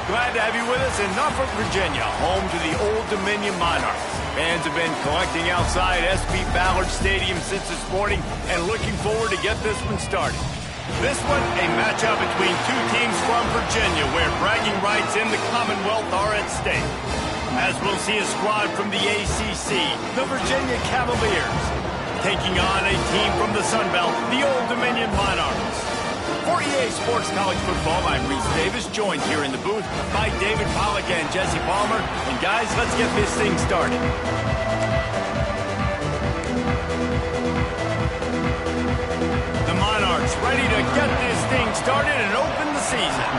Glad to have you with us in Norfolk, Virginia, home to the Old Dominion Monarchs. Fans have been collecting outside SB Ballard Stadium since this morning and looking forward to get this one started. This one, a matchup between two teams from Virginia where bragging rights in the Commonwealth are at stake. As we'll see a squad from the ACC, the Virginia Cavaliers, taking on a team from the Sun Belt, the Old Dominion Monarchs. For EA Sports College Football, I'm Reese Davis, joined here in the booth by David Pollack and Jesse Palmer. And guys, let's get this thing started. The Monarchs ready to get this thing started and open the season.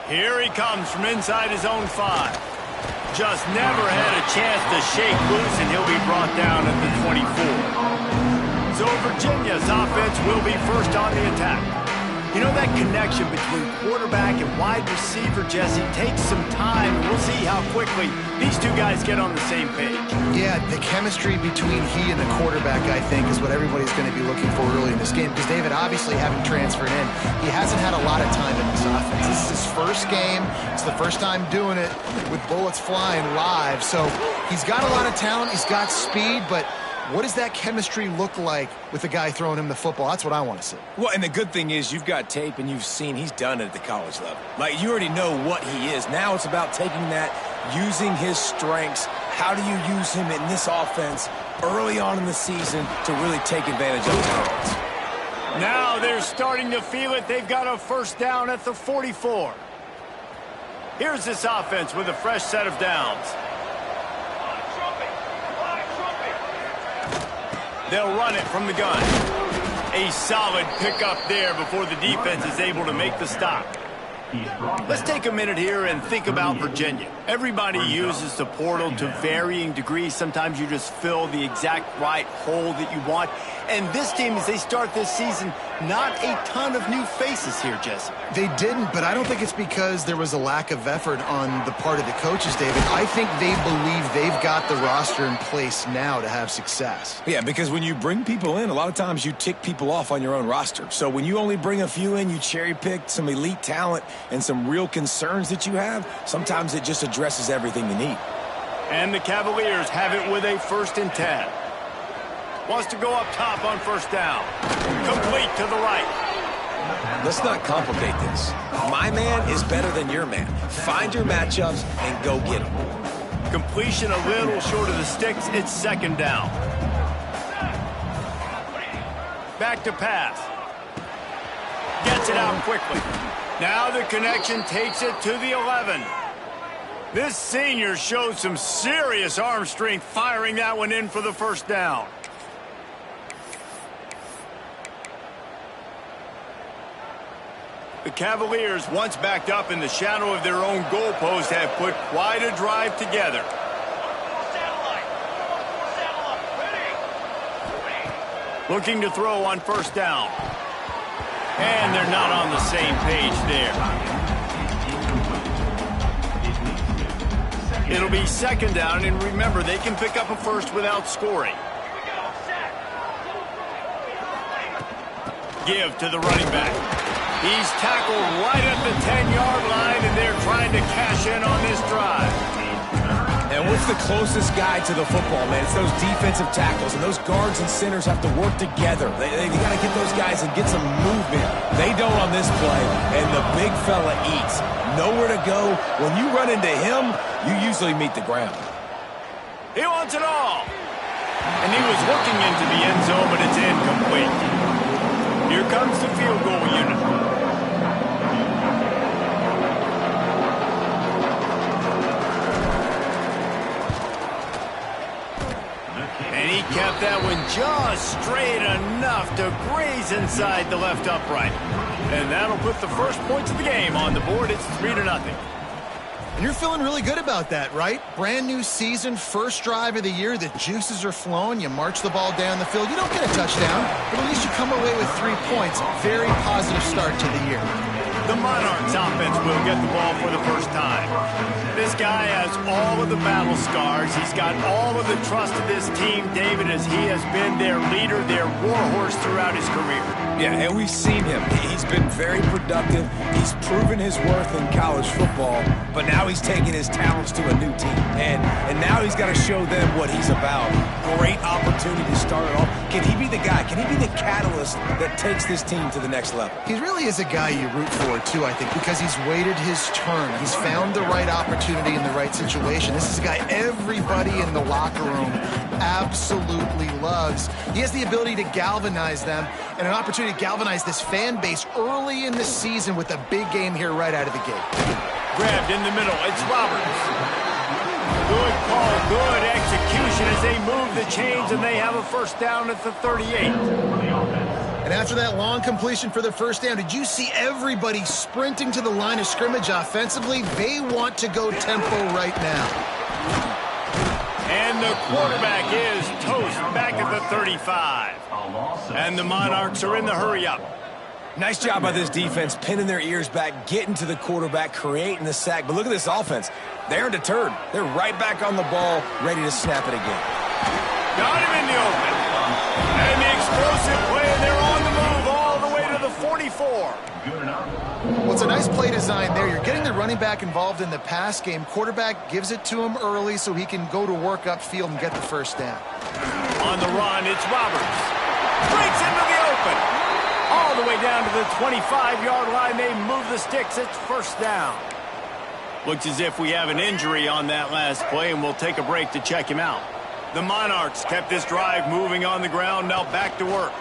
Here he comes from inside his own 5. Just never had a chance to shake loose, and he'll be brought down at the 24. So Virginia's offense will be first on the attack. You know, that connection between quarterback and wide receiver, Jesse, takes some time. We'll see how quickly these two guys get on the same page. Yeah, the chemistry between he and the quarterback, I think, is what everybody's going to be looking for early in this game. Because David, obviously, having transferred in, he hasn't had a lot of time in this offense. This is his first game. It's the first time doing it with bullets flying live. So he's got a lot of talent. He's got speed, but what does that chemistry look like with the guy throwing him the football? That's what I want to see. Well, and the good thing is you've got tape and you've seen he's done it at the college level. Like, you already know what he is. Now it's about taking that, using his strengths. How do you use him in this offense early on in the season to really take advantage of talents? Now they're starting to feel it. They've got a first down at the 44. Here's this offense with a fresh set of downs. They'll run it from the gun. A solid pickup there before the defense is able to make the stop. Let's take a minute here and think about Virginia. Everybody uses the portal to varying degrees. Sometimes you just fill the exact right hole that you want. And this team, as they start this season, not a ton of new faces here, Jesse. They didn't, but I don't think it's because there was a lack of effort on the part of the coaches, David. I think they believe they've got the roster in place now to have success. Yeah, because when you bring people in, a lot of times you tick people off on your own roster. So when you only bring a few in, you cherry-pick some elite talent and some real concerns that you have, sometimes it just addresses everything you need. And the Cavaliers have it with a 1st and 10. Wants to go up top on first down. Complete to the right. Let's not complicate this. My man is better than your man. Find your matchups and go get them. Completion a little short of the sticks. It's 2nd down. Back to pass. Gets it out quickly. Now the connection takes it to the 11. This senior shows some serious arm strength firing that one in for the first down. The Cavaliers, once backed up in the shadow of their own goalpost, have put quite a drive together. Looking to throw on first down. And they're not on the same page there. It'll be 2nd down, and remember, they can pick up a first without scoring. Give to the running back. He's tackled right at the 10-yard line, and they're trying to cash in on this drive. And what's the closest guy to the football, man? It's those defensive tackles, and those guards and centers have to work together. They got to get those guys and get some movement. They don't on this play, and the big fella eats. Nowhere to go. When you run into him, you usually meet the ground. He wants it all. And he was looking into the end zone, but it's incomplete. Here comes the field goal unit. And he kept that one just straight enough to graze inside the left upright. And that'll put the first points of the game on the board. It's 3-0. And you're feeling really good about that, right? Brand new season, first drive of the year. The juices are flowing. You march the ball down the field. You don't get a touchdown, but at least you come away with 3 points. Very positive start to the year. The Monarchs offense will get the ball for the first time. This guy has all of the battle scars. He's got all of the trust of this team, David, as he has been their leader, their warhorse throughout his career. Yeah, and we've seen him. He's been very productive. He's proven his worth in college football, but now he's taking his talents to a new team. And now he's got to show them what he's about. Great opportunity to start it off. Can he be the guy? Can he be the catalyst that takes this team to the next level? He really is a guy you root for, too, I think, because he's waited his turn. He's found the right opportunity in the right situation. This is a guy everybody in the locker room absolutely loves. He has the ability to galvanize them and an opportunity to galvanize this fan base early in the season with a big game here right out of the gate. Grabbed in the middle. It's Roberts. Good call, good execution as they move the chains, and they have a first down at the 38. And after that long completion for the first down, did you see everybody sprinting to the line of scrimmage offensively? They want to go tempo right now. And the quarterback is toast back at the 35. And the Monarchs are in the hurry-up. Nice job by this defense, pinning their ears back, getting to the quarterback, creating the sack. But look at this offense. They're undeterred. They're right back on the ball, ready to snap it again. Got him in the open. And the explosive play, and they're on the move all the way to the 44. Well, it's a nice play design there. You're getting the running back involved in the pass game. Quarterback gives it to him early so he can go to work upfield and get the first down. On the run, it's Roberts. Breaks into the open. All the way down to the 25-yard line. They move the sticks. It's first down. Looks as if we have an injury on that last play, and we'll take a break to check him out. The Monarchs kept this drive moving on the ground. Now back to work.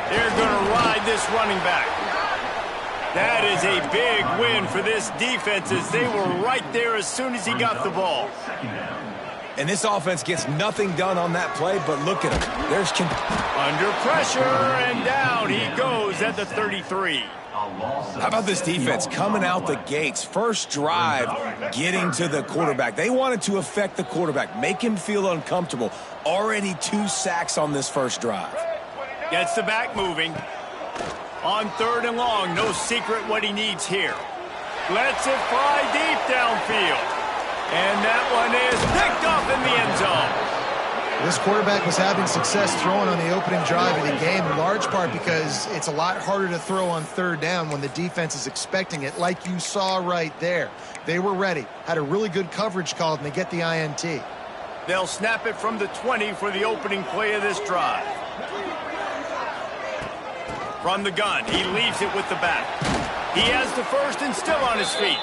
They're going to ride this running back. That is a big win for this defense as they were right there as soon as he got the ball. And this offense gets nothing done on that play, but look at him. There's under pressure, and down he goes at the 33. How about this defense coming out the gates? First drive, getting to the quarterback. They wanted to affect the quarterback, make him feel uncomfortable. Already 2 sacks on this first drive. Gets the back moving. On 3rd and long, no secret what he needs here. Lets it fly deep downfield. And that one is picked off in the end zone. This quarterback was having success throwing on the opening drive of the game, in large part because it's a lot harder to throw on 3rd down when the defense is expecting it, like you saw right there. They were ready, had a really good coverage called, and they get the INT. They'll snap it from the 20 for the opening play of this drive. From the gun, he leaves it with the back. He has the first and still on his feet.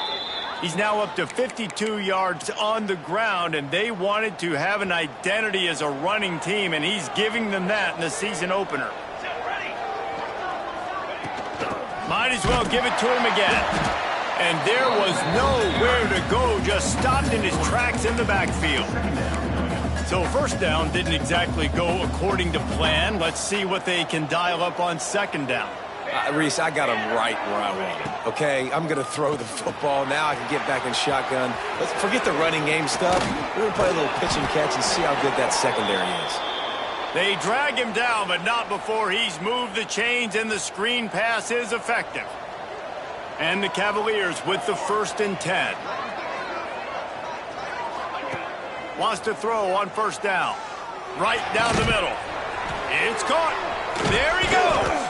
He's now up to 52 yards on the ground, and they wanted to have an identity as a running team, and he's giving them that in the season opener. Might as well give it to him again. And there was nowhere to go, just stopped in his tracks in the backfield. So first down didn't exactly go according to plan. Let's see what they can dial up on 2nd down. Reese, I got him right where I want him, okay? I'm going to throw the football. Now I can get back in shotgun. Let's forget the running game stuff. We're going to play a little pitch and catch and see how good that secondary is. They drag him down, but not before he's moved the chains, and the screen pass is effective. And the Cavaliers with the 1st and 10. Wants to throw on 1st down. Right down the middle. It's caught. There he goes.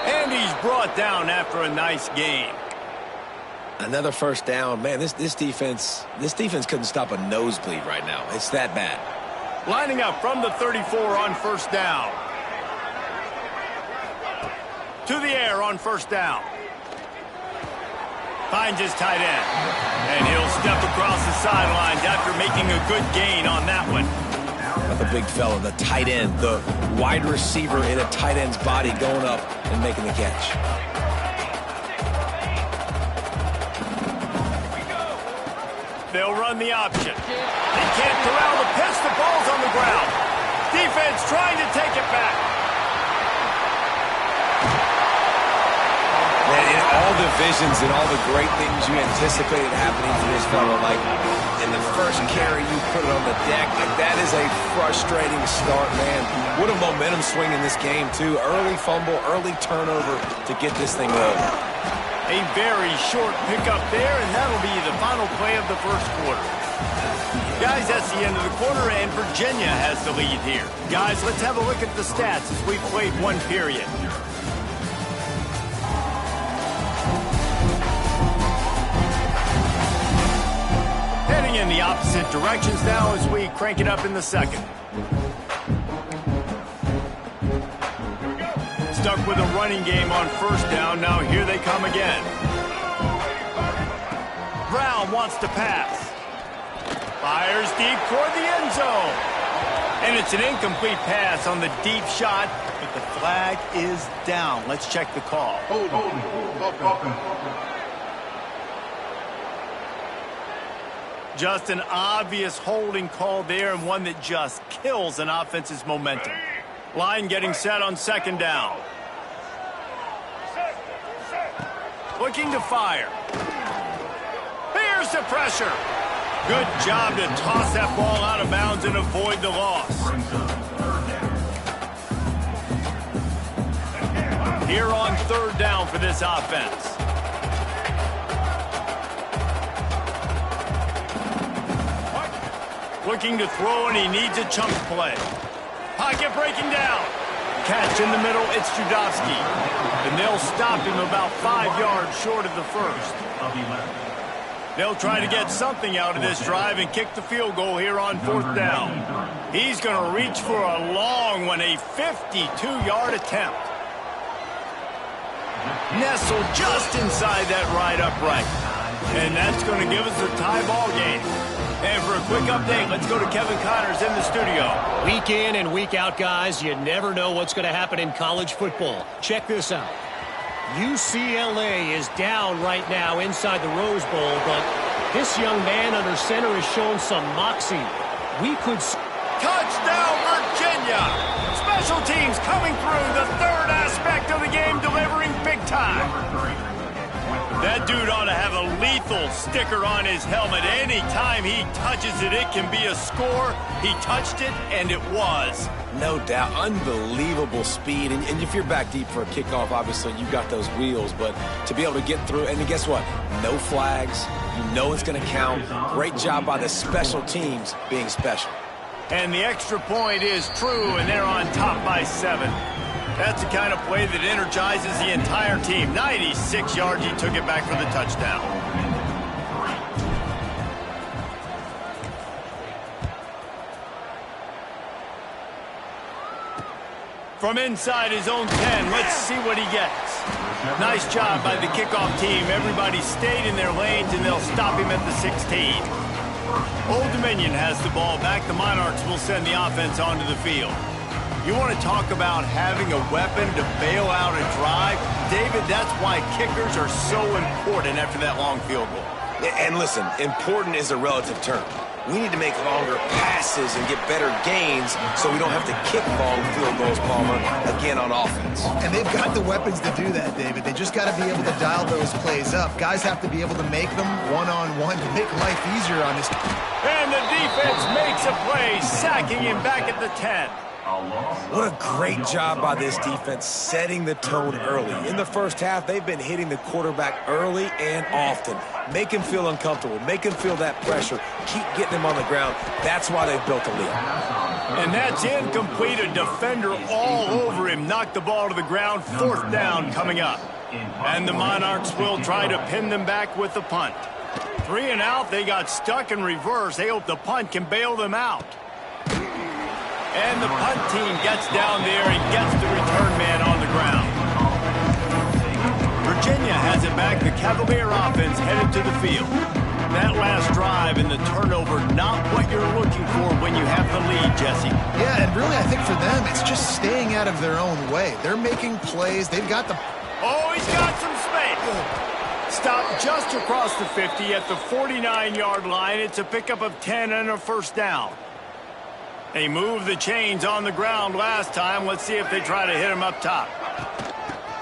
And he's brought down after a nice gain. Another first down. Man, this defense couldn't stop a nosebleed right now. It's that bad. Lining up from the 34 on 1st down. To the air on 1st down. Finds his tight end. And he'll step across the sidelines after making a good gain on that one. The big fella, the tight end, the wide receiver in a tight end's body going up and making the catch. They'll run the option. They can't corral the pitch. The ball's on the ground. Defense trying to take it back. Man, in all divisions and all the great things you anticipated happening to this fellow, like in the first carry, you put it on the deck. Like, that is a frustrating start, man. What a momentum swing in this game, too. Early fumble, early turnover to get this thing over. A very short pickup there, and that'll be the final play of the first quarter. Guys, that's the end of the quarter, and Virginia has the lead here. Guys, let's have a look at the stats as we played one period. Heading in the opposite directions now as we crank it up in the second. Stuck with a running game on first down. Now here they come again. Brown wants to pass. Fires deep toward the end zone. And it's an incomplete pass on the deep shot, but the flag is down. Let's check the call. Just an obvious holding call there, and one that just kills an offense's momentum. Line getting set on second down. Looking to fire. Here's the pressure. Good job to toss that ball out of bounds and avoid the loss. Here on third down for this offense. Looking to throw, and he needs a chunk play. Pocket breaking down. Catch in the middle, it's Judowski. And they'll stop him about 5 yards short of the first. They'll try to get something out of this drive and kick the field goal here on fourth down. He's going to reach for a long one, a 52-yard attempt. Nestled just inside that right upright. And that's going to give us a tie ball game. And for a quick update, let's go to Kevin Connors in the studio. Week in and week out, guys, you never know what's going to happen in college football. Check this out. UCLA is down right now inside the Rose Bowl, but this young man under center is showing some moxie. We could... Touchdown, Virginia! Special teams coming through, the third aspect of the game, delivering big time. That dude ought to have a lethal sticker on his helmet. Anytime he touches it, it can be a score. He touched it, and it was. No doubt. Unbelievable speed. And if you're back deep for a kickoff, obviously, you've got those wheels. But to be able to get through, and guess what? No flags. You know it's going to count. Great job by the special teams being special. And the extra point is true, and they're on top by 7. That's the kind of play that energizes the entire team. 96 yards, he took it back for the touchdown. From inside his own 10, let's see what he gets. Nice job by the kickoff team. Everybody stayed in their lanes, and they'll stop him at the 16. Old Dominion has the ball back. The Monarchs will send the offense onto the field. You want to talk about having a weapon to bail out a drive? David, that's why kickers are so important after that long field goal. And listen, important is a relative term. We need to make longer passes and get better gains so we don't have to kick long field goals, Palmer, again on offense. And they've got the weapons to do that, David. They just got to be able to dial those plays up. Guys have to be able to make them one-on-one to make life easier on this. And the defense makes a play, sacking him back at the 10. What a great job by this defense setting the tone early. In the first half, they've been hitting the quarterback early and often. Make him feel uncomfortable. Make him feel that pressure. Keep getting him on the ground. That's why they've built a lead. And that's incomplete. A defender all over him. Knocked the ball to the ground. Fourth down coming up. And the Monarchs will try to pin them back with the punt. 3 and out. They got stuck in reverse. They hope the punt can bail them out. And the punt team gets down there and gets the return man on the ground. Virginia has it back. The Cavalier offense headed to the field. That last drive and the turnover, not what you're looking for when you have the lead, Jesse. Yeah, and really I think for them, it's just staying out of their own way. They're making plays. They've got the... Oh, he's got some space. Stop just across the 50 at the 49-yard line. It's a pickup of 10 and a first down. They moved the chains on the ground last time. Let's see if they try to hit him up top.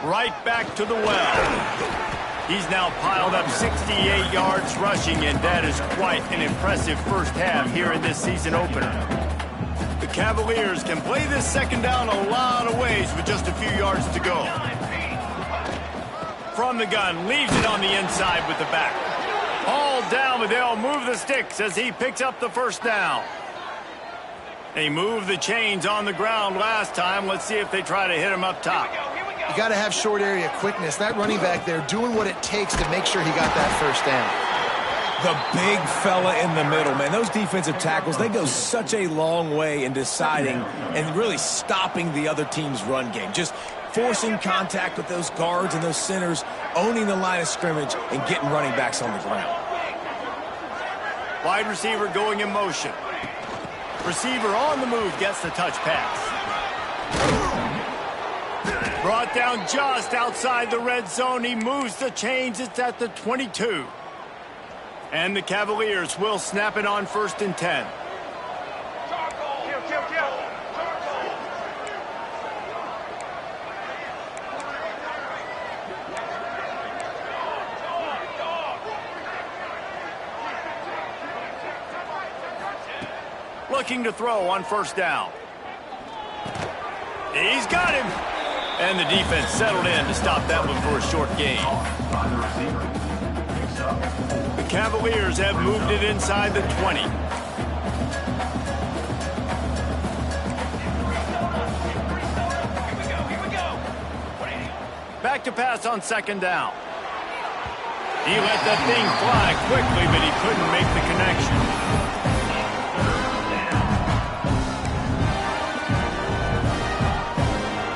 Right back to the well. He's now piled up 68 yards rushing, and that is quite an impressive first half here in this season opener. The Cavaliers can play this second down a lot of ways with just a few yards to go. From the gun, leaves it on the inside with the back. All down, but they'll move the sticks as he picks up the first down. They moved the chains on the ground last time. Let's see if they try to hit him up top. You got to have short area quickness. That running back there doing what it takes to make sure he got that first down. The big fella in the middle, man. Those defensive tackles, they go such a long way in deciding and really stopping the other team's run game. Just forcing contact with those guards and those centers, owning the line of scrimmage, and getting running backs on the ground. Wide receiver going in motion. Receiver on the move gets the touch pass. Brought down just outside the red zone. He moves the chains. It's at the 22. And the Cavaliers will snap it on 1st and 10. Looking to throw on 1st down. He's got him. And the defense settled in to stop that one for a short gain. The Cavaliers have moved it inside the 20. Back to pass on 2nd down. He let that thing fly quickly, but he couldn't make the connection.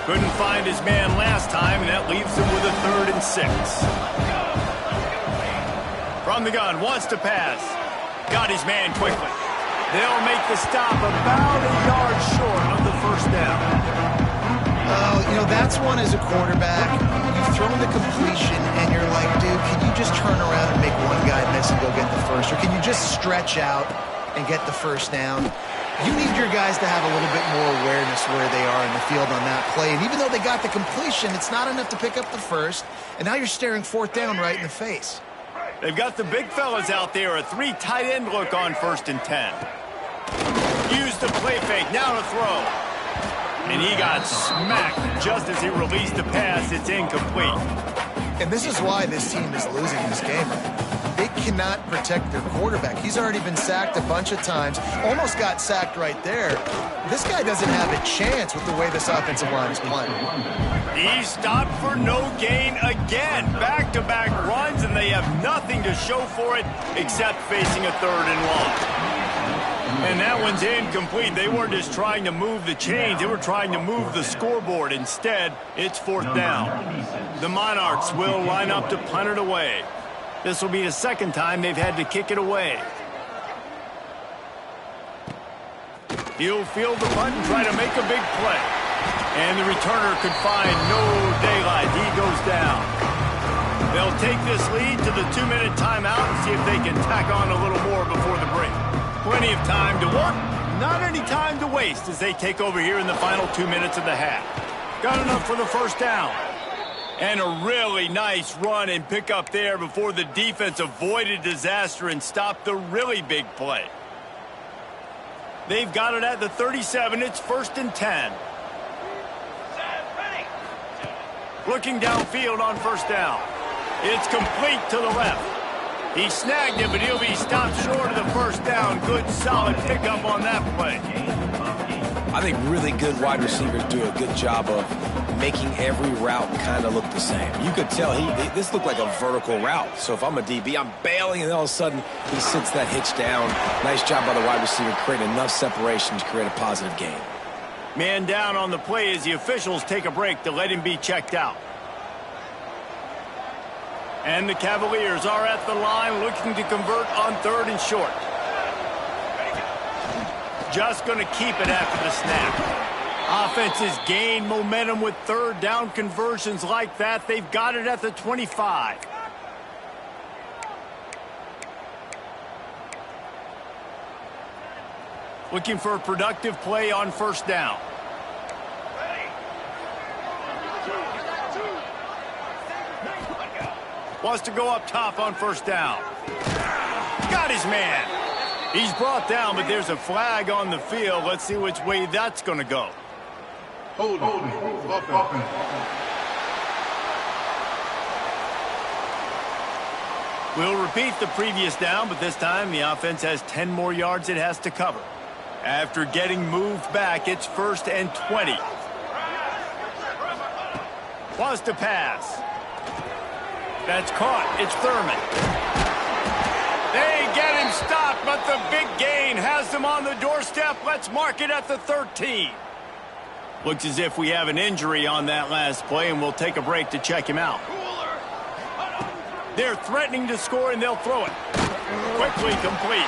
Couldn't find his man last time, and that leaves him with a 3rd and 6. From the gun, wants to pass. Got his man quickly. They'll make the stop about a yard short of the 1st down. Oh, you know, that's one as a quarterback. You've thrown the completion, and you're like, dude, can you just turn around and make one guy miss and go get the first? Or can you just stretch out and get the 1st down? You need your guys to have a little bit more awareness where they are in the field on that play. And even though they got the completion, it's not enough to pick up the first. And now you're staring 4th down right in the face. They've got the big fellas out there. A 3 tight end look on 1st and 10. Use the play fake. Now to throw. And he got smacked just as he released the pass. It's incomplete. And this is why this team is losing this game. They cannot protect their quarterback. He's already been sacked a bunch of times. Almost got sacked right there. This guy doesn't have a chance with the way this offensive line is playing. He stopped for no gain again. Back-to-back runs, and they have nothing to show for it except facing a 3rd and long. And that one's incomplete. They weren't just trying to move the chains. They were trying to move the scoreboard. Instead, it's 4th down. The Monarchs will line up to punt it away. This will be the 2nd time they've had to kick it away. He'll field the punt and try to make a big play. And the returner could find no daylight. He goes down. They'll take this lead to the 2-minute timeout and see if they can tack on a little more before the break. Plenty of time to work, not any time to waste as they take over here in the final 2 minutes of the half. Got enough for the 1st down. And a really nice run and pick up there before the defense avoided disaster and stopped the really big play. They've got it at the 37. It's 1st and 10. Looking downfield on 1st down. It's complete to the left. He snagged it, but he'll be stopped short of the 1st down. Good, solid pickup on that play. I think really good wide receivers do a good job of making every route kind of look the same. You could tell this looked like a vertical route. So if I'm a DB, I'm bailing, and all of a sudden he sits that hitch down. Nice job by the wide receiver creating enough separation to create a positive gain. Man down on the play as the officials take a break to let him be checked out. And the Cavaliers are at the line looking to convert on 3rd and short. Just going to keep it after the snap. Offenses gain momentum with 3rd down conversions like that. They've got it at the 25. Looking for a productive play on 1st down. Wants to go up top on 1st down. Got his man. He's brought down, but there's a flag on the field. Let's see which way that's going to go. We'll repeat the previous down, but this time the offense has 10 more yards it has to cover. After getting moved back, it's 1st and 20. Wants to pass. That's caught. It's Thurman. They get him stopped, but the big gain has them on the doorstep. Let's mark it at the 13. Looks as if we have an injury on that last play, and we'll take a break to check him out. They're threatening to score, and they'll throw it. Quickly complete.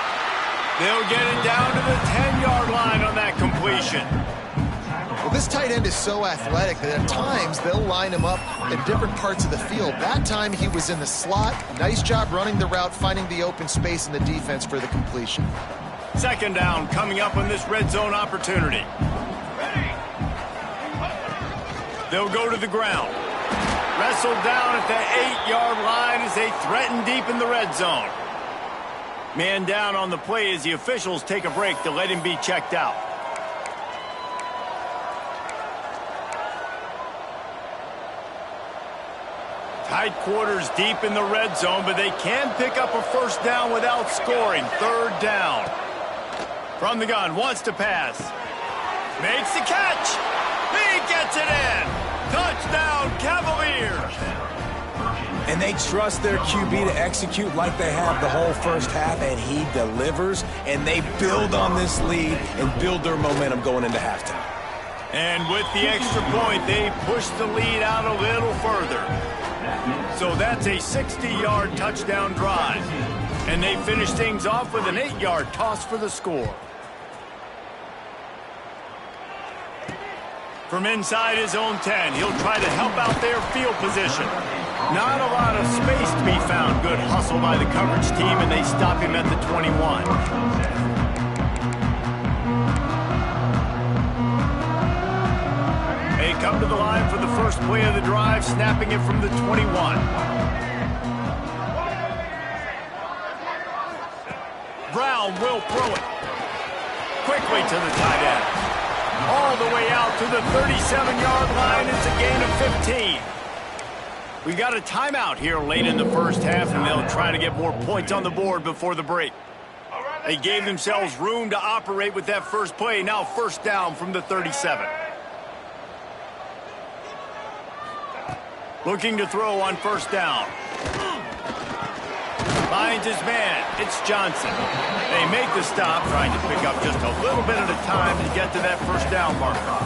They'll get it down to the 10-yard line on that completion. Well, this tight end is so athletic that at times they'll line him up in different parts of the field. That time he was in the slot. Nice job running the route, finding the open space in the defense for the completion. 2nd down coming up on this red zone opportunity. They'll go to the ground. Wrestled down at the 8-yard line as they threaten deep in the red zone. Man down on the play as the officials take a break to let him be checked out. Tight quarters deep in the red zone, but they can pick up a 1st down without scoring. 3rd down. From the gun, wants to pass. Makes the catch. He gets it in. Touchdown, Cavaliers. And they trust their QB to execute like they have the whole first half, and he delivers, and they build on this lead and build their momentum going into halftime. And with the extra point, they push the lead out a little further. So that's a 60-yard touchdown drive. And they finish things off with an 8-yard toss for the score. From inside his own 10, he'll try to help out their field position. Not a lot of space to be found. Good hustle by the coverage team, and they stop him at the 21. They come to the line for the first play of the drive, snapping it from the 21. Brown will throw it. Quickly to the tight end. All the way out to the 37-yard line. It's a gain of 15. We got a timeout here late in the first half, and they'll try to get more points on the board before the break. They gave themselves room to operate with that first play. Now 1st down from the 37. Looking to throw on 1st down. Finds his man. It's Johnson. They make the stop, trying to pick up just a little bit at a time to get to that 1st down marker.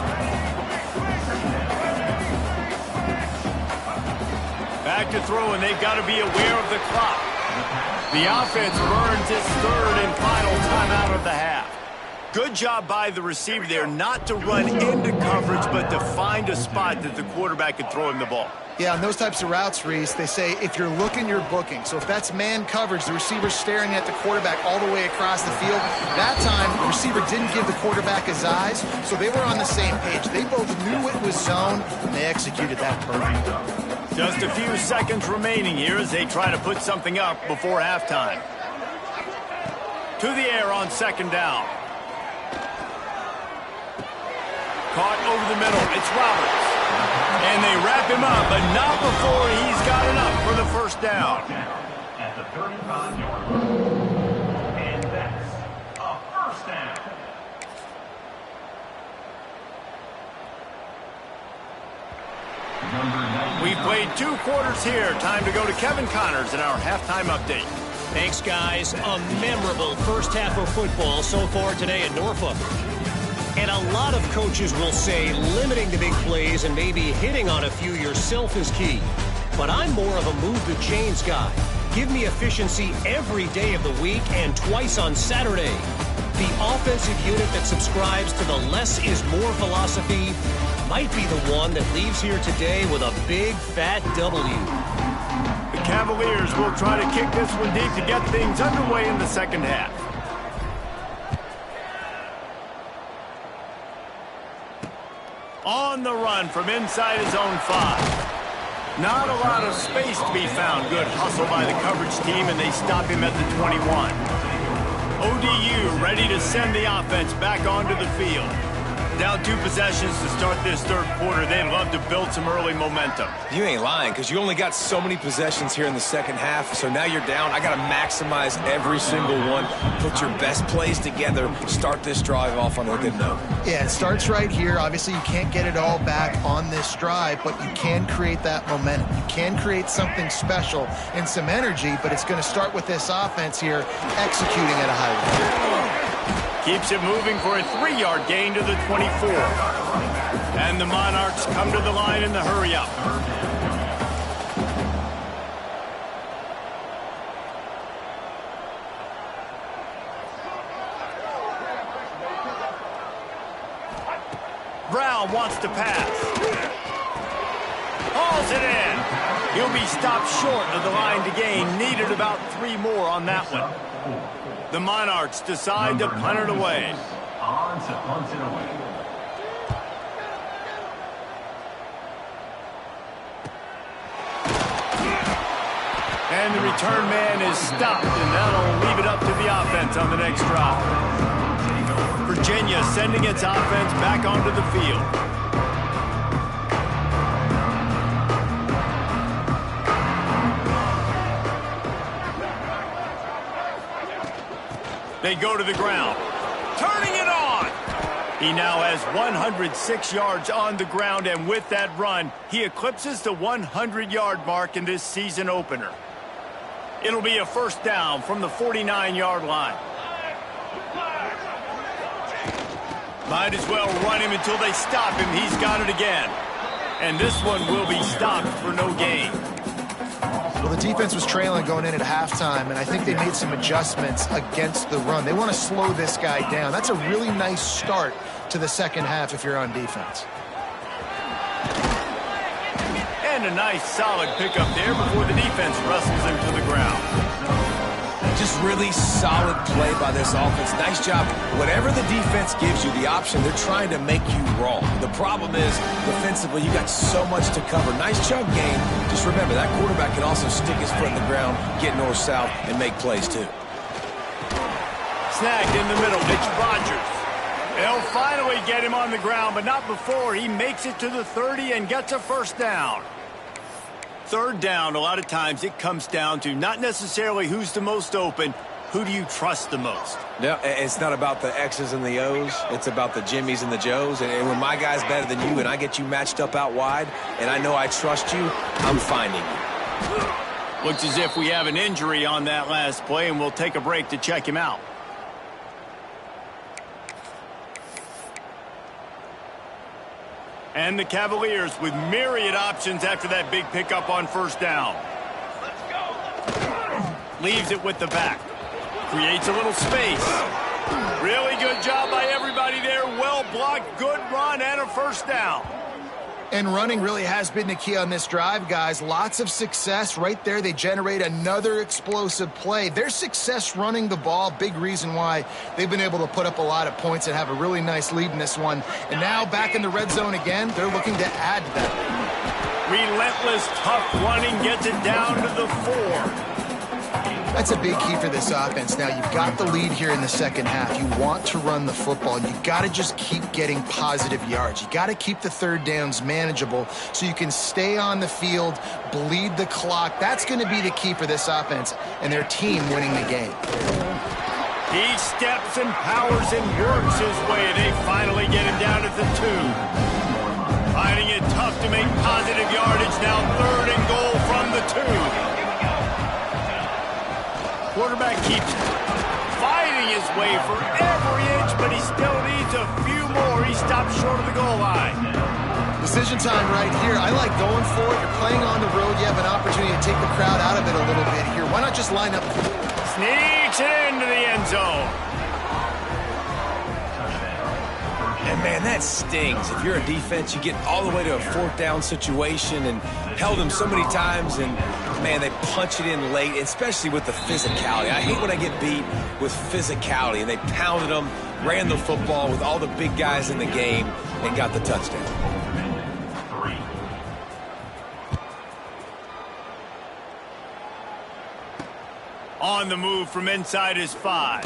Back to throw, and they've got to be aware of the clock. The offense burns its 3rd and final timeout of the half. Good job by the receiver there not to run into coverage, but to find a spot that the quarterback could throw him the ball. Yeah, on those types of routes, Reese, they say if you're looking, you're booking. So if that's man coverage, the receiver's staring at the quarterback all the way across the field. That time, the receiver didn't give the quarterback his eyes, so they were on the same page. They both knew it was zone, and they executed that perfectly. Just a few seconds remaining here as they try to put something up before halftime. To the air on 2nd down. Caught over the middle. It's Roberts. And they wrap him up, but not before he's got enough for the 1st down. At the 35-yard line. And that's a 1st down. We've played 2 quarters here. Time to go to Kevin Connors in our halftime update. Thanks, guys. A memorable first half of football so far today in Norfolk. And a lot of coaches will say limiting the big plays and maybe hitting on a few yourself is key. But I'm more of a move the chains guy. Give me efficiency every day of the week and twice on Saturday. The offensive unit that subscribes to the less is more philosophy might be the one that leaves here today with a big fat W. The Cavaliers will try to kick this one deep to get things underway in the 2nd half. On the run from inside his own 5. Not a lot of space to be found. Good hustle by the coverage team, and they stop him at the 21. ODU ready to send the offense back onto the field. Down 2 possessions to start this third quarter. They'd love to build some early momentum. You ain't lying, because you only got so many possessions here in the second half, so now you're down. I got to maximize every single one, put your best plays together, start this drive off on a good note. Yeah, it starts right here. Obviously, you can't get it all back on this drive, but you can create that momentum. You can create something special and some energy, but it's going to start with this offense here executing at a high level. Keeps it moving for a 3-yard gain to the 24. And the Monarchs come to the line in the hurry-up. Brown wants to pass. Hauls it in. He'll be stopped short of the line to gain. Needed about 3 more on that one. The Monarchs decide to punt it away. On to punt it away. And the return man is stopped, and that'll leave it up to the offense on the next drive. Virginia sending its offense back onto the field. They go to the ground. Turning it on! He now has 106 yards on the ground, and with that run, he eclipses the 100-yard mark in this season opener. It'll be a first down from the 49-yard line. Might as well run him until they stop him. He's got it again. And this one will be stopped for no gain. Well, the defense was trailing going in at halftime, and I think they made some adjustments against the run. They want to slow this guy down. That's a really nice start to the second half if you're on defense. And a nice solid pickup there before the defense wrestles him to the ground. Just really solid play by this offense. Nice job. Whatever the defense gives you, the option, they're trying to make you wrong. The problem is, defensively, you got so much to cover. Nice chunk game. Just remember, that quarterback can also stick his foot in the ground, get north-south, and make plays, too. Snagged in the middle. It's Rodgers. They'll finally get him on the ground, but not before he makes it to the 30 and gets a first down. Third down, a lot of times it comes down to not necessarily who's the most open, who do you trust the most? No, it's not about the X's and the O's. It's about the Jimmys and the Joes. And when my guy's better than you and I get you matched up out wide and I know I trust you, I'm finding you. Looks as if we have an injury on that last play, and we'll take a break to check him out. And the Cavaliers with myriad options after that big pickup on first down. Let's go. Leaves it with the back. Creates a little space. Really good job by everybody there. Well blocked, good run, and a first down. And running really has been the key on this drive, guys. Lots of success right there. They generate another explosive play. Their success running the ball, big reason why they've been able to put up a lot of points and have a really nice lead in this one. And now back in the red zone again, they're looking to add to that. Relentless, tough running gets it down to the 4. That's a big key for this offense. Now, you've got the lead here in the second half. You want to run the football. You got to just keep getting positive yards. You got to keep the third downs manageable so you can stay on the field, bleed the clock. That's going to be the key for this offense and their team winning the game. He steps and powers and works his way. They finally get him down at the 2. Finding it tough to make positive yardage. Now 3rd and goal from the 2. Quarterback keeps fighting his way for every inch, but he still needs a few more. He stops short of the goal line. Decision time right here. I like going for it. You're playing on the road. You have an opportunity to take the crowd out of it a little bit here. Why not just line up? Sneaks it into the end zone. And, man, that stings. If you're a defense, you get all the way to a 4th down situation and held them so many times, and, man, they punch it in late, especially with the physicality. I hate when I get beat with physicality, and they pounded them, ran the football with all the big guys in the game, and got the touchdown. 3. On the move from inside his 5.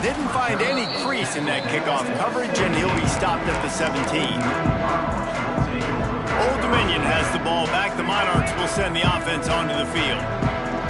Didn't find any crease in that kickoff coverage, and he'll be stopped at the 17. Old Dominion has the ball back. The Monarchs will send the offense onto the field.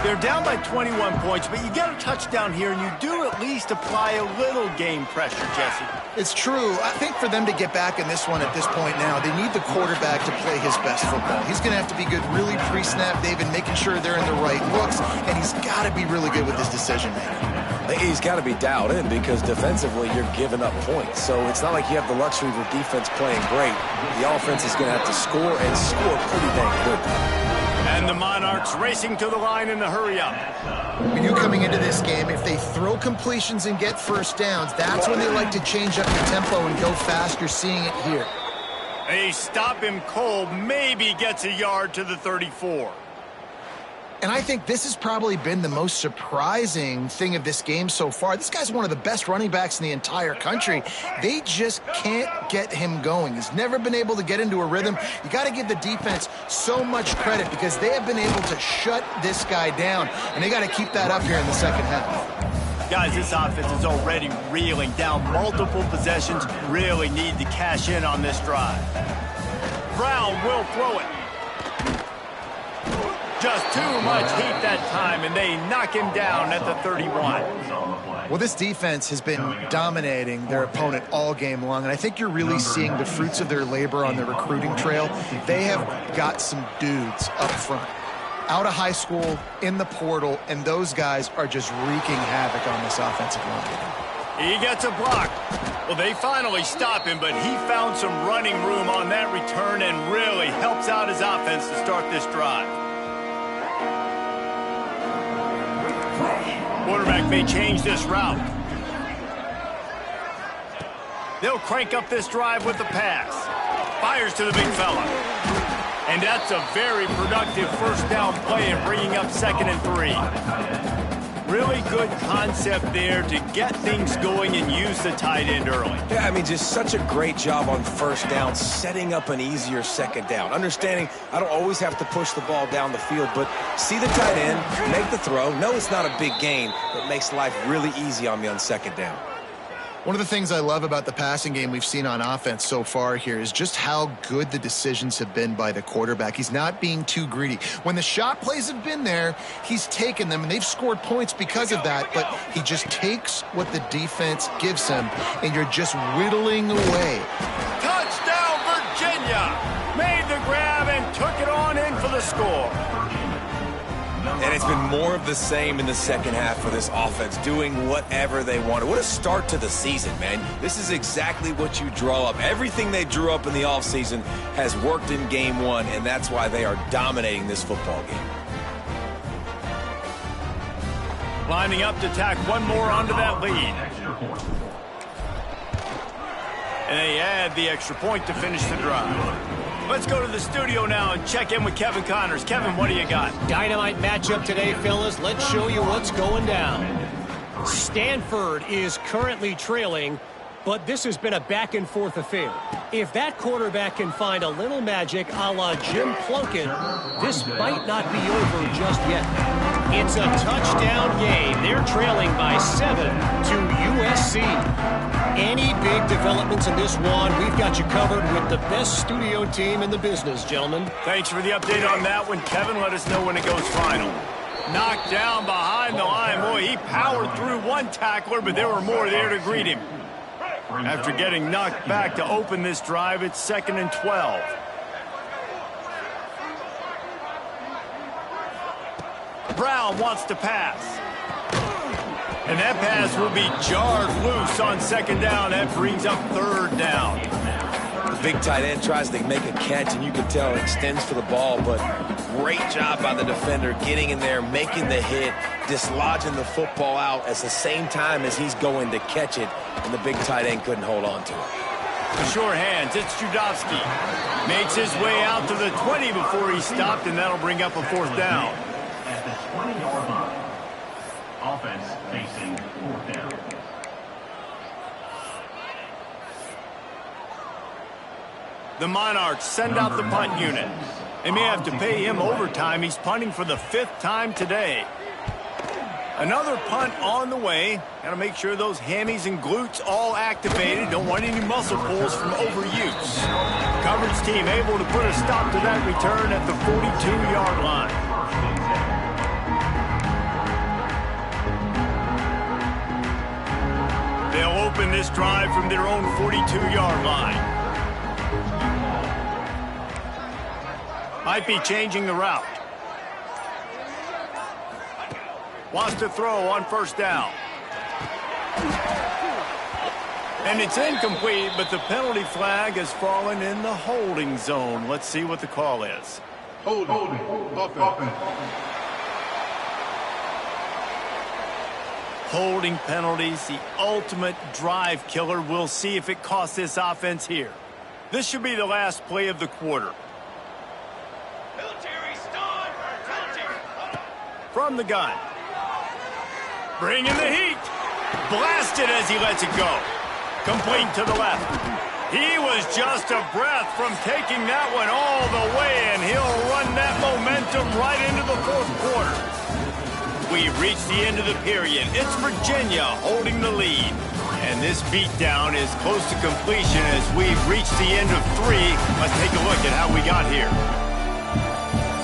They're down by 21 points, but you get a touchdown here, and you do at least apply a little game pressure, Jesse. It's true. I think for them to get back in this one at this point now, they need the quarterback to play his best football. He's going to have to be good really pre-snap, David, making sure they're in the right looks, and he's got to be really good with his decision-making. He's got to be dialed in because defensively you're giving up points. So it's not like you have the luxury of your defense playing great. The offense is going to have to score and score pretty dang quickly. And the Monarchs racing to the line in the hurry-up. When you coming into this game, if they throw completions and get first downs, that's when they like to change up the tempo and go fast. You're seeing it here. They stop him cold, maybe gets a yard to the 34. And I think this has probably been the most surprising thing of this game so far. This guy's one of the best running backs in the entire country. They just can't get him going. He's never been able to get into a rhythm. You got to give the defense so much credit because they have been able to shut this guy down, and they got to keep that up here in the second half. Guys, this offense is already reeling down multiple possessions. Really need to cash in on this drive. Brown will throw it. Just too much heat that time, and they knock him down at the 31. Well, this defense has been dominating their opponent all game long, and I think you're really seeing the fruits of their labor on the recruiting trail. They have got some dudes up front, out of high school, in the portal, and those guys are just wreaking havoc on this offensive line. He gets a block. Well, they finally stop him, but he found some running room on that return and really helps out his offense to start this drive. Quarterback may change this route. They'll crank up this drive with the pass. Fires to the big fella. And that's a very productive first down play and bringing up 2nd and 3. Really good concept there to get things going and use the tight end early. Yeah, I mean, just such a great job on first down, setting up an easier second down. Understanding I don't always have to push the ball down the field, but see the tight end, make the throw. No, it's not a big gain, but makes life really easy on me on second down. One of the things I love about the passing game we've seen on offense so far here is just how good the decisions have been by the quarterback. He's not being too greedy. When the shot plays have been there, he's taken them, and they've scored points because of that, but he just takes what the defense gives him, and you're just whittling away. Touchdown, Virginia! Made the grab and took it on in for the score. And it's been more of the same in the second half for this offense, doing whatever they wanted. What a start to the season, man. This is exactly what you draw up. Everything they drew up in the offseason has worked in game one, and that's why they are dominating this football game. Lining up to tack one more onto that lead. And they add the extra point to finish the drive. Let's go to the studio now and check in with Kevin Connors. Kevin, what do you got? Dynamite matchup today, fellas. Let's show you what's going down. Stanford is currently trailing, but this has been a back-and-forth affair. If that quarterback can find a little magic a la Jim Plunkett, this might not be over just yet. It's a touchdown game. They're trailing by 7 to USC. Any big developments in this one, we've got you covered with the best studio team in the business, gentlemen. Thanks for the update on that one, Kevin. Let us know when it goes final. Knocked down behind the line. Boy, he powered through one tackler, but there were more there to greet him. After getting knocked back to open this drive, it's 2nd and 12. Brown wants to pass. And that pass will be jarred loose on 2nd down. That brings up 3rd down. The big tight end tries to make a catch, and you can tell it extends for the ball, but great job by the defender getting in there, making the hit, dislodging the football out at the same time as he's going to catch it, and the big tight end couldn't hold on to it. The sure hands, it's Judowski. Makes his way out to the 20 before he stopped, and that'll bring up a 4th down. At the 20-yard line. Offense facing 4th down. The Monarchs send out the punt unit. They may have to pay him overtime. He's punting for the 5th time today. Another punt on the way. Got to make sure those hammies and glutes all activated. Don't want any muscle pulls from overuse. Coverage team able to put a stop to that return at the 42-yard line. They'll open this drive from their own 42-yard line. Might be changing the route. Wants to throw on first down. And it's incomplete, but the penalty flag has fallen in the holding zone. Let's see what the call is. Holding. Holding penalties, the ultimate drive killer. We'll see if it costs this offense here. This should be the last play of the quarter. From the gun. Bringing the heat. Blasted as he lets it go. Complete to the left. He was just a breath from taking that one all the way, and he'll run that momentum right into the fourth quarter. We've reached the end of the period. It's Virginia holding the lead. And this beatdown is close to completion as we've reached the end of 3. Let's take a look at how we got here.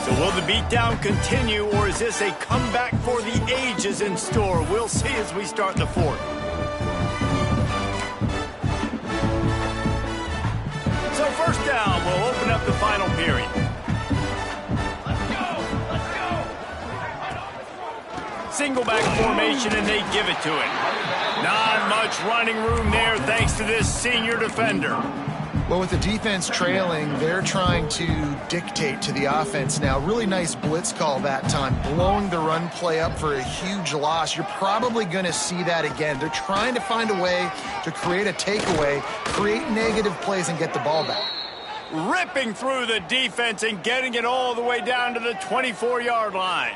So will the beatdown continue, or is this a comeback for the ages in store? We'll see as we start the fourth. So first down, we'll open up the final period. Single back formation, and they give it to him. Not much running room there thanks to this senior defender. Well, with the defense trailing, they're trying to dictate to the offense now. Really nice blitz call that time, blowing the run play up for a huge loss. You're probably going to see that again. They're trying to find a way to create a takeaway, create negative plays, and get the ball back. Ripping through the defense and getting it all the way down to the 24-yard line.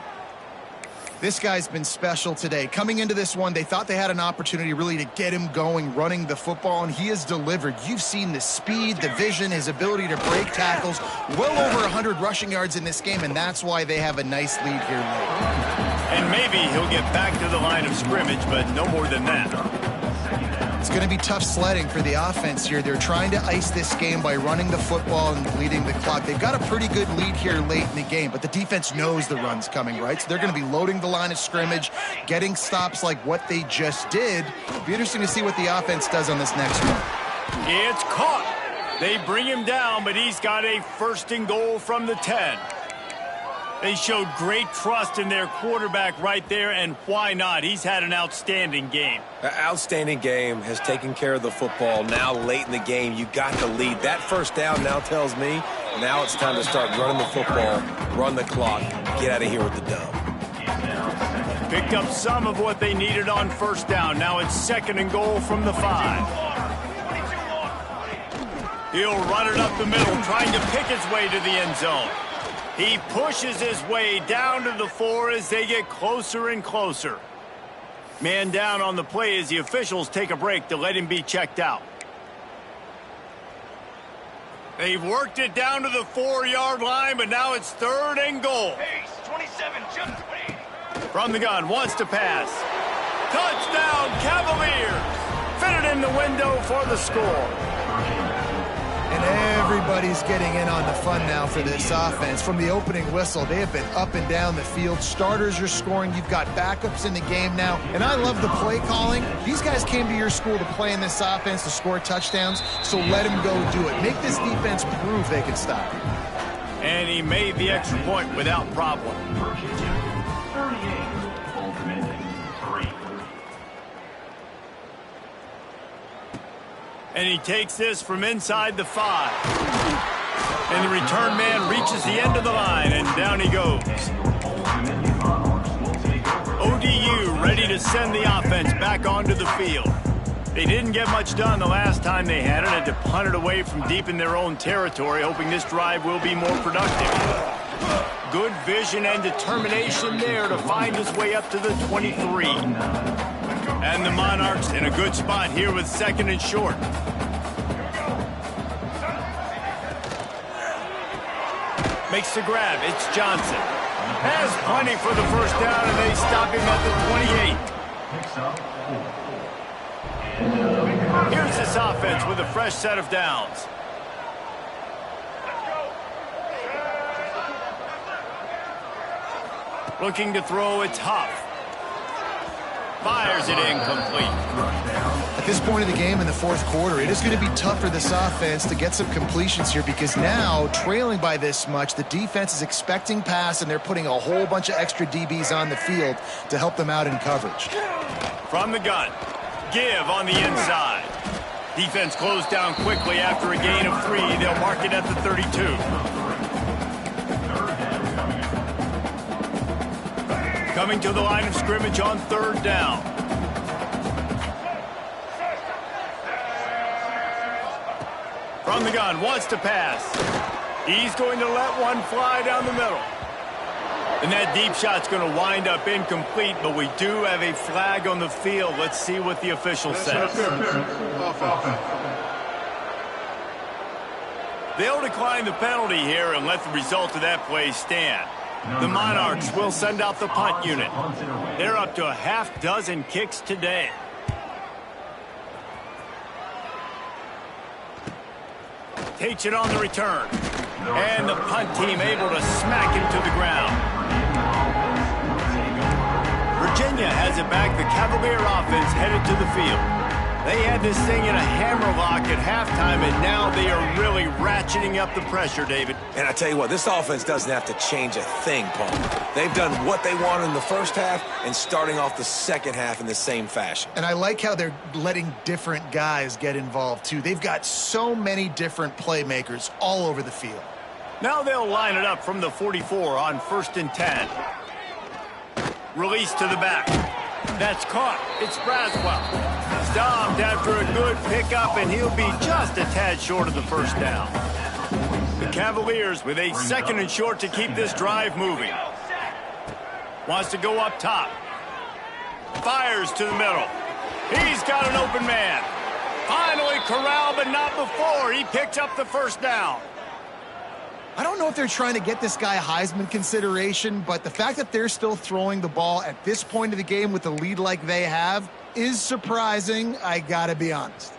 This guy's been special today. Coming into this one, they thought they had an opportunity really to get him going, running the football, and he has delivered. You've seen the speed, the vision, his ability to break tackles. Well over 100 rushing yards in this game, and that's why they have a nice lead here late. And maybe he'll get back to the line of scrimmage, but no more than that. It's going to be tough sledding for the offense here. They're trying to ice this game by running the football and bleeding the clock. They've got a pretty good lead here late in the game, but the defense knows the run's coming, right? So they're going to be loading the line of scrimmage, getting stops like what they just did. It'll be interesting to see what the offense does on this next one. It's caught. They bring him down, but he's got a first and goal from the 10. They showed great trust in their quarterback right there, and why not? He's had an outstanding game. An outstanding game, has taken care of the football. Now late in the game, you got the lead. That first down now tells me now it's time to start running the football, run the clock, get out of here with the dub. Picked up some of what they needed on first down. Now it's second and goal from the 5. He'll run it up the middle, trying to pick his way to the end zone. He pushes his way down to the 4 as they get closer and closer. Man down on the play as the officials take a break to let him be checked out. They've worked it down to the 4-yard line, but now it's third and goal. Pace, 27, just wait. From the gun, wants to pass. Touchdown, Cavaliers! Fitted in the window for the score. And everybody's getting in on the fun now for this offense. From the opening whistle, they have been up and down the field. Starters are scoring. You've got backups in the game now. And I love the play calling. These guys came to your school to play in this offense to score touchdowns, so let them go do it. Make this defense prove they can stop it. And he made the extra point without problem. Virginia, 38, ultimately 3. And he takes this from inside the 5. And the return man reaches the end of the line, and down he goes. ODU ready to send the offense back onto the field. They didn't get much done the last time they had it, had to punt it away from deep in their own territory, hoping this drive will be more productive. Good vision and determination there to find his way up to the 23. And the Monarchs in a good spot here with second and short. Makes the grab. It's Johnson. Has plenty for the first down, and they stop him at the 28. Here's this offense with a fresh set of downs. Looking to throw, it's Huff. Fires it incomplete. At this point of the game in the fourth quarter, it is going to be tough for this offense to get some completions here because now, trailing by this much, the defense is expecting pass, and they're putting a whole bunch of extra DBs on the field to help them out in coverage. From the gun, give on the inside. Defense closed down quickly after a gain of 3. They'll mark it at the 32. Coming to the line of scrimmage on 3rd down. From the gun, wants to pass. He's going to let one fly down the middle. And that deep shot's going to wind up incomplete, but we do have a flag on the field. Let's see what the official says. They'll decline the penalty here and let the result of that play stand. The Monarchs will send out the punt unit. They're up to a half-dozen kicks today. Takes it on the return. And the punt team able to smack him to the ground. Virginia has it back. The Cavalier offense headed to the field. They had this thing in a hammerlock at halftime, and now they are really ratcheting up the pressure, David. And I tell you what, this offense doesn't have to change a thing, Paul. They've done what they wanted in the first half and starting off the second half in the same fashion. And I like how they're letting different guys get involved, too. They've got so many different playmakers all over the field. Now they'll line it up from the 44 on 1st and 10. Release to the back. That's caught. It's Braswell. Stopped after a good pickup, and he'll be just a tad short of the first down. The Cavaliers with a 2nd and short to keep this drive moving. Wants to go up top. Fires to the middle. He's got an open man. Finally corralled, but not before. He picks up the first down. I don't know if they're trying to get this guy Heisman consideration, but the fact that they're still throwing the ball at this point of the game with a lead like they have is surprising, I gotta be honest.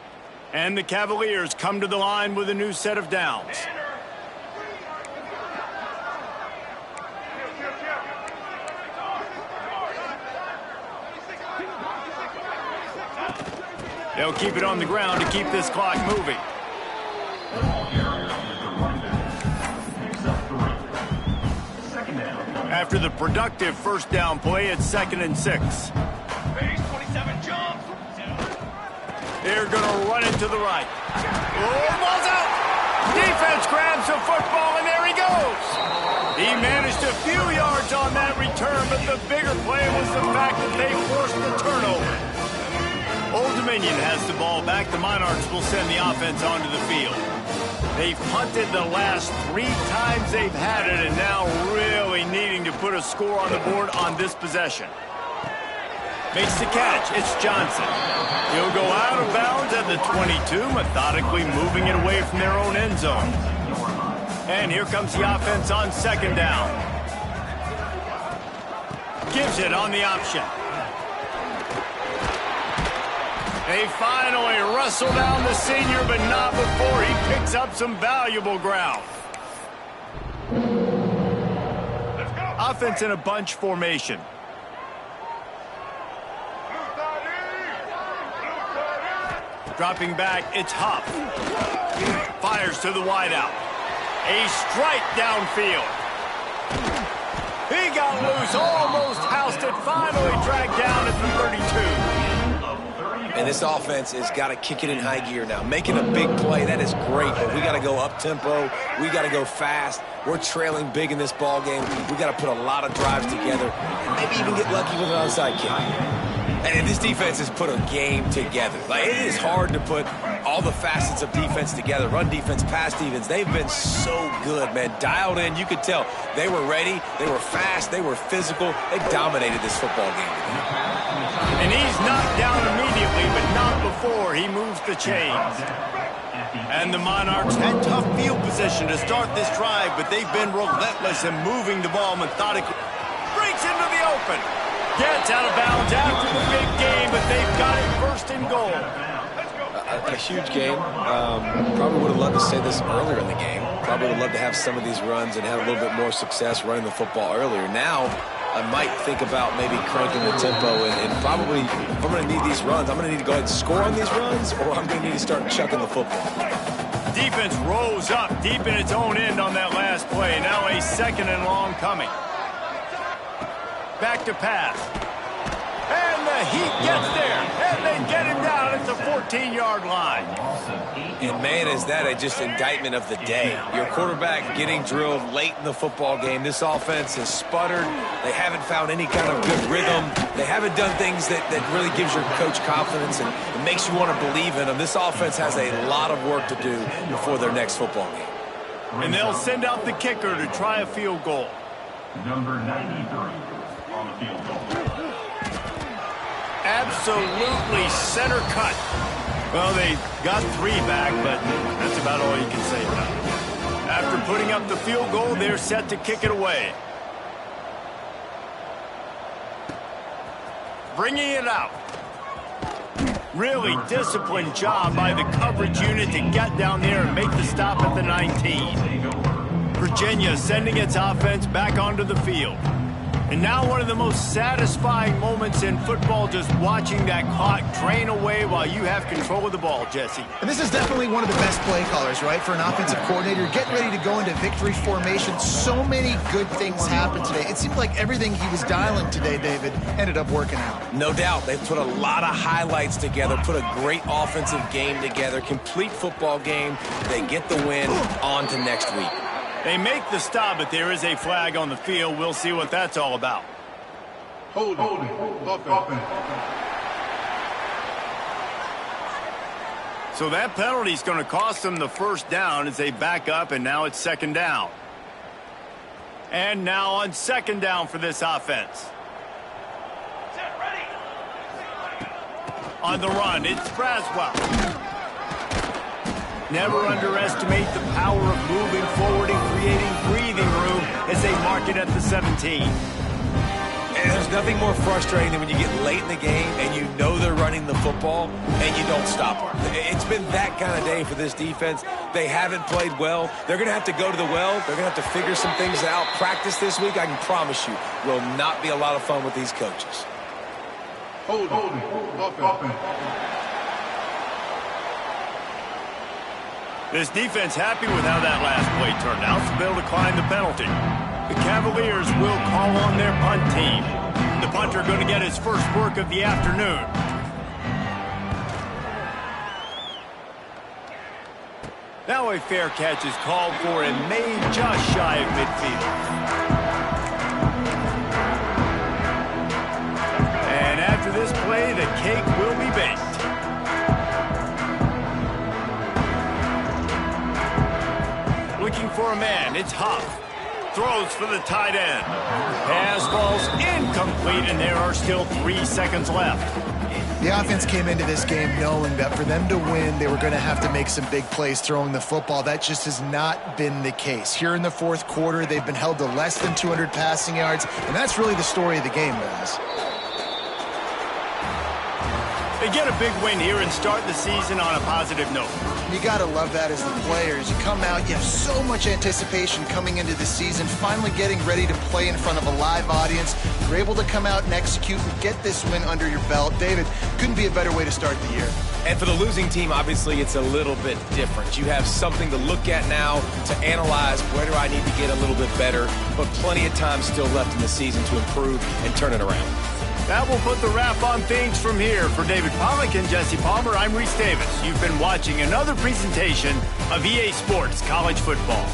And the Cavaliers come to the line with a new set of downs. They'll keep it on the ground to keep this clock moving. After the productive first down play, it's 2nd and 6. They're going to run it to the right. Oh, ball's out. Defense grabs the football, and there he goes. He managed a few yards on that return, but the bigger play was the fact that they forced the turnover. Old Dominion has the ball back. The Monarchs will send the offense onto the field. They've punted the last 3 times they've had it, and now really needing to put a score on the board on this possession. Makes the catch. It's Johnson. He'll go out of bounds at the 22, methodically moving it away from their own end zone. And here comes the offense on 2nd down. Gives it on the option. They finally wrestle down the senior, but not before he picks up some valuable ground. Offense in a bunch formation. Dropping back, it's Huff. Fires to the wideout. A strike downfield. He got loose, almost housed it, finally dragged down at the 32. And this offense has got to kick it in high gear now. Making a big play, that is great, but we got to go up-tempo. We got to go fast. We're trailing big in this ball game. We got to put a lot of drives together and maybe even get lucky with an onside kick. And this defense has put a game together. Like, it is hard to put all the facets of defense together. Run defense, pass defense. They've been so good, man. Dialed in. You could tell they were ready. They were fast. They were physical. They dominated this football game. And he's knocked down immediately, but not before he moves the chains. And the Monarchs had tough field position to start this drive, but they've been relentless in moving the ball methodically. Breaks into the open. Gets out of bounds after the big game, but they've got it first and goal. A huge game. Probably would have loved to say this earlier in the game. Probably would have loved to have some of these runs and have a little bit more success running the football earlier. Now, I might think about maybe cranking the tempo and probably, if I'm going to need these runs, I'm going to need to go ahead and score on these runs, or I'm going to need to start chucking the football. Defense rose up deep in its own end on that last play. Now a second and long coming. Back to pass. And the Heat gets there. And they get him down at the 14-yard line. And, man, is that just indictment of the day. Your quarterback getting drilled late in the football game. This offense has sputtered. They haven't found any kind of good rhythm. They haven't done things that really gives your coach confidence and it makes you want to believe in them. This offense has a lot of work to do before their next football game. And they'll send out the kicker to try a field goal. Number 93 on the field goal. Absolutely center cut. Well, they got 3 back, but that's about all you can say about it. After putting up the field goal, they're set to kick it away. Bringing it out. Really disciplined job by the coverage unit to get down there and make the stop at the 19. Virginia sending its offense back onto the field. And now one of the most satisfying moments in football, just watching that clock drain away while you have control of the ball, Jesse. And this is definitely one of the best play callers, right, for an offensive coordinator. Getting ready to go into victory formation. So many good things happened today. It seemed like everything he was dialing today, David, ended up working out. No doubt. They've put a lot of highlights together, put a great offensive game together, complete football game. They get the win. On to next week. They make the stop, but there is a flag on the field. We'll see what that's all about. Hold it. So that penalty is going to cost them the first down as they back up, and now it's second down. And now on second down for this offense. On the run, it's Braswell. Never underestimate the power of moving forward and creating breathing room as they mark it at the 17. And there's nothing more frustrating than when you get late in the game and you know they're running the football and you don't stop them. It's been that kind of day for this defense. They haven't played well. They're going to have to go to the well. They're going to have to figure some things out. Practice this week, I can promise you, will not be a lot of fun with these coaches. Hold it. This defense happy with how that last play turned out, so they'll decline the penalty. The Cavaliers will call on their punt team. The punter going to get his first work of the afternoon. Now a fair catch is called for and made just shy of midfield. And after this play, the cake will be baked. Looking for a man, it's Huff. Throws for the tight end. Pass falls incomplete, and there are still 3 seconds left. The offense came into this game knowing that for them to win, they were going to have to make some big plays throwing the football. That just has not been the case. Here in the fourth quarter, they've been held to less than 200 passing yards, and that's really the story of the game, guys. They get a big win here and start the season on a positive note. You got to love that as the players. You come out, you have so much anticipation coming into the season, finally getting ready to play in front of a live audience. You're able to come out and execute and get this win under your belt. David, couldn't be a better way to start the year. And for the losing team, obviously, it's a little bit different. You have something to look at now to analyze where do I need to get a little bit better, but plenty of time still left in the season to improve and turn it around. That will put the wrap on things from here. For David Pollack and Jesse Palmer, I'm Reese Davis. You've been watching another presentation of EA Sports College Football.